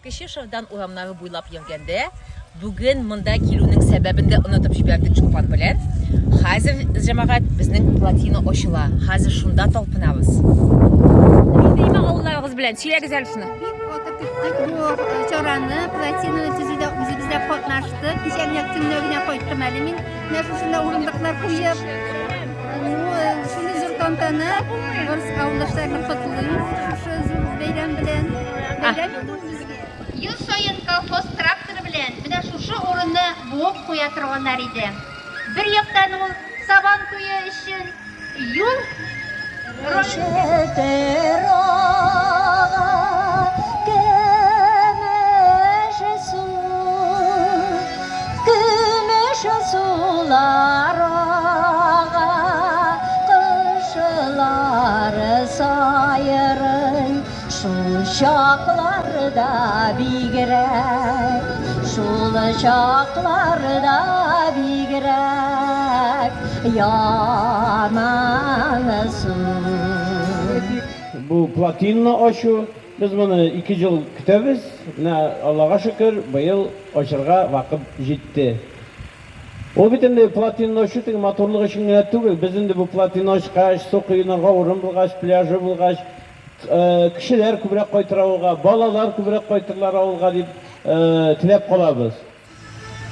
Кеше шырдан урамнары буйлап йөргәндә, бүген монда килүнең сәбәбен дә онытып җибәрдек Чулпан белән. Хәзер җәмәгать безнең плотина ачыла. Хәзер шунда талпынабыз. Нидә авылларыгыз белән сөйләгез әле шуны. Bu çorani platini tizida bizda qatnashdik. Kechagi kunlarga qo'ydim men. Shunda o'rindiqlar qo'yib, shuni zurtontani bir avlashlarni qotildim. Shu bayram bilan Yıl sayın kolxoz traktoru bilen bir şuşu orunu boğup koya turganlar idi. Bir yaktan ol saban koyu için yol Şaklarda bigrek, şul şaklarda bigrek yanasın. Bu platinni aşı, biz bunu 2 yıl kütəbiz. Allah'a şükür, bu yıl aşırığa vakit jetti. O bitende platinni aşı motorluq için gene tügül. Bizim de bu platinni aşıqaş, soquyunarga orun bulgaç, pляжы bulgaç. Kişiler kübrek koytur avulga, balalar kübrek koyturlar avulga deyip tilep kalabız.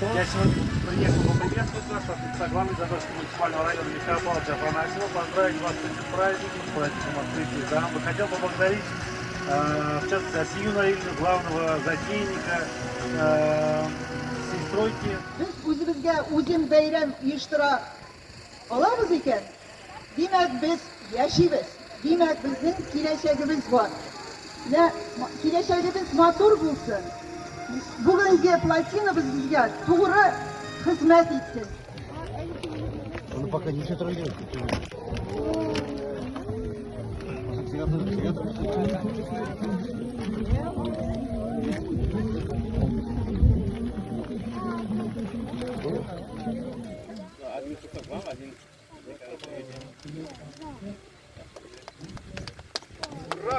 Я сегодня приехал поприветствовать вас, согласен за то, что муниципального района Михаила Павловича Афанасьева поздравить вас с этим праздником, с праздником открытия дамбы. Хотел поблагодарить, в частности, Асию Наильевну, главного затейника всей стройки. Biz o'zimizga o'zim bayram uyushtira olamiz ekan. Demak biz yashaymiz. Demak bizning kelajagimiz bor. Kelajagimiz motor bo'lsin. Bugungi platina bizga to'g'ri xizmat etsin. Он пока ничего трогает. Ура!